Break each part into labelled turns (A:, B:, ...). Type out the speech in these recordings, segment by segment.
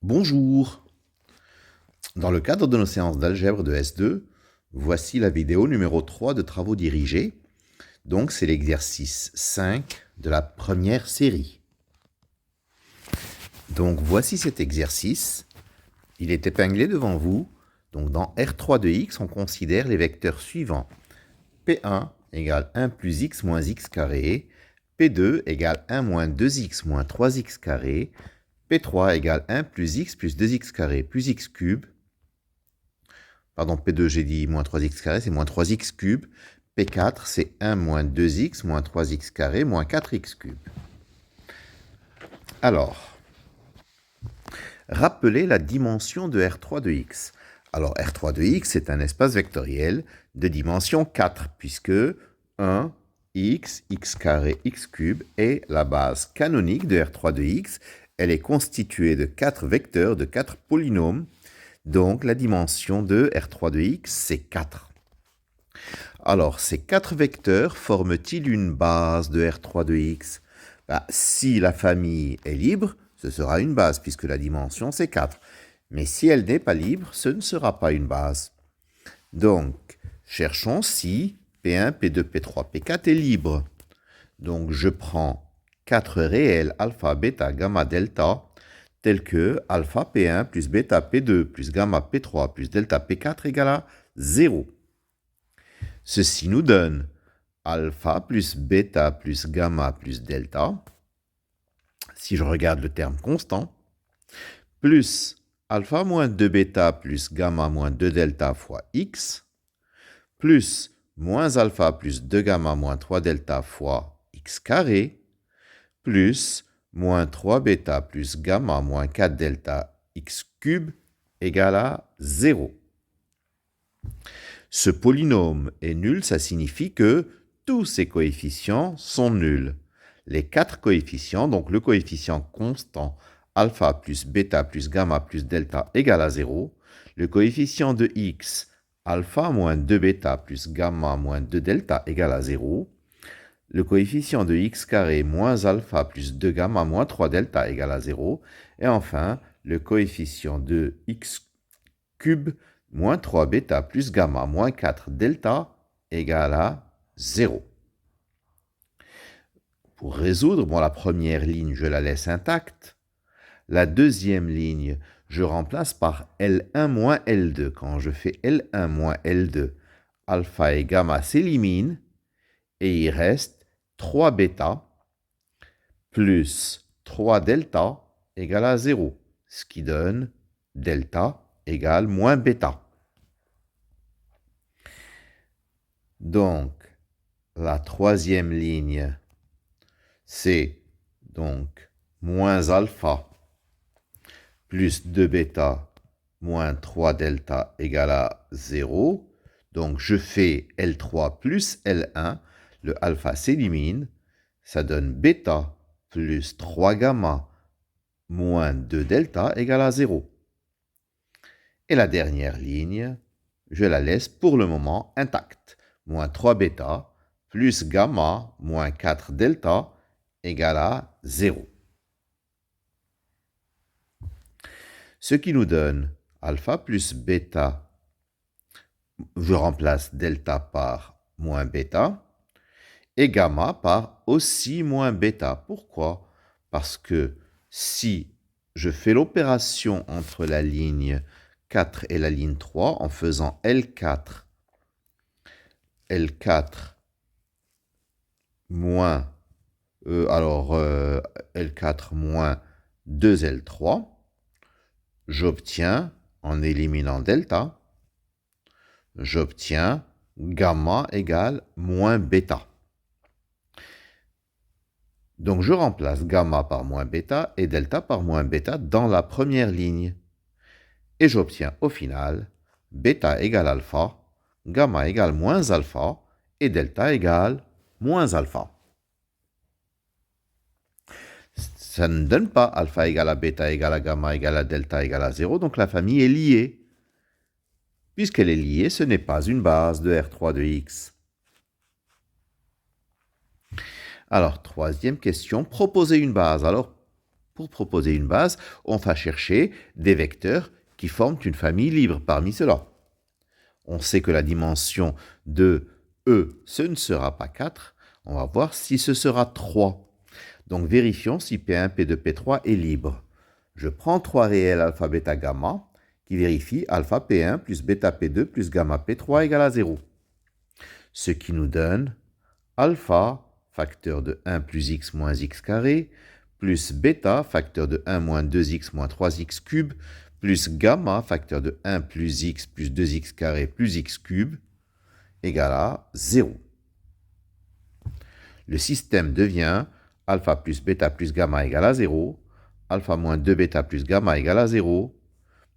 A: Bonjour. Dans le cadre de nos séances d'algèbre de S2, voici la vidéo numéro 3 de travaux dirigés. Donc c'est l'exercice 5 de la première série. Donc voici cet exercice. Il est épinglé devant vous. Donc dans R3 de x, on considère les vecteurs suivants. P1 égale 1 plus x moins x carré. P2 égale 1 moins 2x moins 3x carré. P3 égale 1 plus 2x carré plus x cube. Pardon, P2, j'ai dit moins 3x carré, c'est moins 3x cube. P4, c'est 1 moins 2x moins 3x carré moins 4x cube. Alors, rappelez la dimension de R3 de x. Alors, R3 de x, c'est un espace vectoriel de dimension 4, puisque 1, x, x carré, x cube est la base canonique de R3 de x. Elle est constituée de 4 vecteurs, de 4 polynômes. Donc, la dimension de R3 de x, c'est 4. Alors, ces 4 vecteurs forment-ils une base de R3 de x? Si la famille est libre, ce sera une base, puisque la dimension, c'est 4. Mais si elle n'est pas libre, ce ne sera pas une base. Donc, cherchons si P1, P2, P3, P4 est libre. Donc, je prends 4 réels alpha, bêta, gamma, delta, tels que alpha P1 plus bêta P2 plus gamma P3 plus delta P4 égale à 0. Ceci nous donne alpha plus bêta plus gamma plus delta, si je regarde le terme constant, plus alpha moins 2 bêta plus gamma moins 2 delta fois x, plus moins alpha plus 2 gamma moins 3 delta fois x carré, plus moins 3 bêta plus gamma moins 4 delta x cube égale à 0. Ce polynôme est nul, ça signifie que tous ses coefficients sont nuls. Les 4 coefficients, donc le coefficient constant alpha plus bêta plus gamma plus delta égale à 0, le coefficient de x, alpha moins 2 bêta plus gamma moins 2 delta égale à 0, le coefficient de x carré moins alpha plus 2 gamma moins 3 delta égale à 0, et enfin le coefficient de x cube moins 3 bêta plus gamma moins 4 delta égale à 0. Pour résoudre, la première ligne, je la laisse intacte. La deuxième ligne, je remplace par L1 moins L2. Quand je fais L1 moins L2, alpha et gamma s'éliminent et il reste 3 bêta plus 3 delta égale à 0, ce qui donne delta égale moins bêta. Donc, la troisième ligne, c'est donc moins alpha plus 2 bêta moins 3 delta égale à 0. Donc, je fais L3 plus L1. Le alpha s'élimine. Ça donne bêta plus 3 gamma moins 2 delta égale à 0. Et la dernière ligne, je la laisse pour le moment intacte. Moins 3 bêta plus gamma moins 4 delta égale à 0. Ce qui nous donne alpha plus bêta, je remplace delta par moins bêta, et gamma par aussi moins bêta. Pourquoi? Parce que si je fais l'opération entre la ligne 4 et la ligne 3 en faisant L4 moins, L4 moins 2L3, j'obtiens, en éliminant delta, j'obtiens gamma égale moins bêta. Donc je remplace gamma par moins bêta et delta par moins bêta dans la première ligne. Et j'obtiens au final bêta égale alpha, gamma égale moins alpha et delta égale moins alpha. Ça ne donne pas alpha égale à bêta égale à gamma égale à delta égale à 0, donc la famille est liée. Puisqu'elle est liée, ce n'est pas une base de R3 de x. Alors, troisième question, proposer une base. Alors, pour proposer une base, on va chercher des vecteurs qui forment une famille libre parmi ceux-là. On sait que la dimension de E, ce ne sera pas 4. On va voir si ce sera 3. Donc vérifions si P1, P2, P3 est libre. Je prends 3 réels alpha, bêta, gamma qui vérifient alpha P1 plus bêta P2 plus gamma P3 égale à 0. Ce qui nous donne alpha, facteur de 1 plus x moins x carré, plus bêta, facteur de 1 moins 2x moins 3x cube, plus gamma, facteur de 1 plus x plus 2x carré plus x cube, égale à 0. Le système devient alpha plus bêta plus gamma égale à 0, alpha moins 2 bêta plus gamma égale à 0,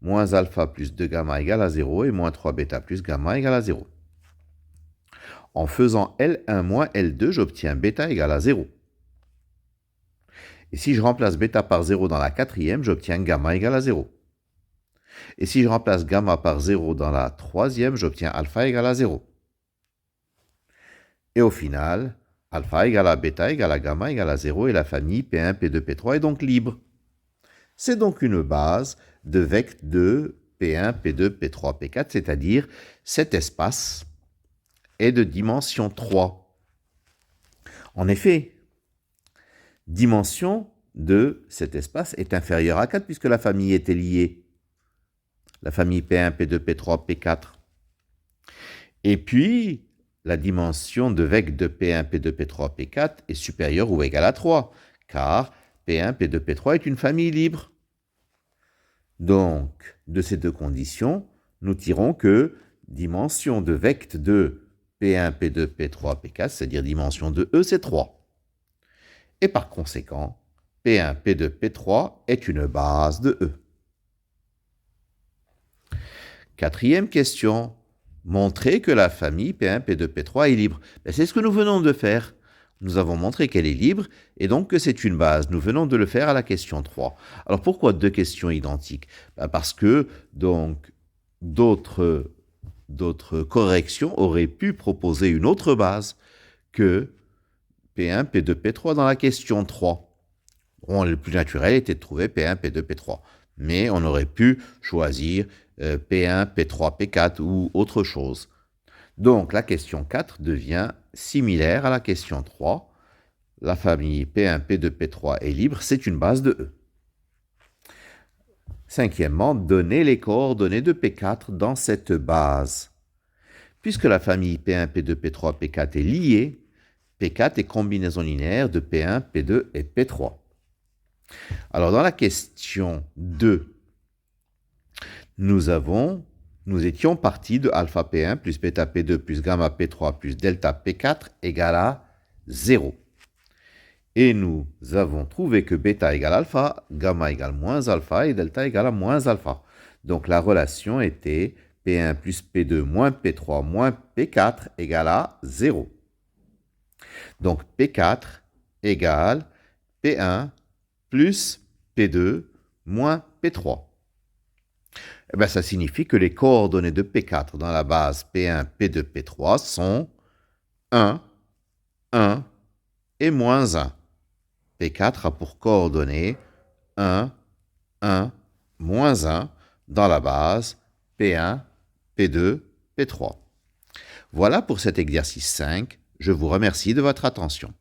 A: moins alpha plus 2 gamma égale à 0 et moins 3 bêta plus gamma égale à 0. En faisant L1 moins L2, j'obtiens bêta égale à 0. Et si je remplace bêta par 0 dans la quatrième, j'obtiens gamma égale à 0. Et si je remplace gamma par 0 dans la troisième, j'obtiens alpha égale à 0. Et au final, alpha égale à bêta égale à gamma égale à 0 et la famille P1, P2, P3 est donc libre. C'est donc une base de vecteurs de P1, P2, P3, P4, c'est-à-dire cet espace est de dimension 3. En effet, dimension de cet espace est inférieure à 4 puisque la famille était liée. La famille P1, P2, P3, P4. Et puis, la dimension de vecteurs de P1, P2, P3, P4 est supérieure ou égale à 3, car P1, P2, P3 est une famille libre. Donc, de ces deux conditions, nous tirons que dimension de vecteurs de P1, P2, P3, P4, c'est-à-dire dimension de E, c'est 3. Et par conséquent, P1, P2, P3 est une base de E. Quatrième question. Montrer que la famille P1, P2, P3 est libre. C'est ce que nous venons de faire. Nous avons montré qu'elle est libre et donc que c'est une base. Nous venons de le faire à la question 3. Alors pourquoi deux questions identiques? Parce que donc d'autres corrections auraient pu proposer une autre base que P1, P2, P3 dans la question 3. Bon, le plus naturel était de trouver P1, P2, P3. Mais on aurait pu choisir P1, P3, P4 ou autre chose. Donc la question 4 devient similaire à la question 3. La famille P1, P2, P3 est libre, c'est une base de E. Cinquièmement, donner les coordonnées de P4 dans cette base. Puisque la famille P1, P2, P3, P4 est liée, P4 est combinaison linéaire de P1, P2 et P3. Alors dans la question 2, nous étions partis de alpha P1 plus bêta P2 plus gamma P3 plus delta P4 égale à 0. Et nous avons trouvé que bêta égale alpha, gamma égale moins alpha et delta égale à moins alpha. Donc la relation était P1 plus P2 moins P3 moins P4 égale à 0. Donc P4 égale P1 plus P2 moins P3. Ça signifie que les coordonnées de P4 dans la base P1, P2, P3 sont 1, 1 et moins 1. P4 a pour coordonnées 1, 1, moins 1 dans la base P1, P2, P3. Voilà pour cet exercice 5. Je vous remercie de votre attention.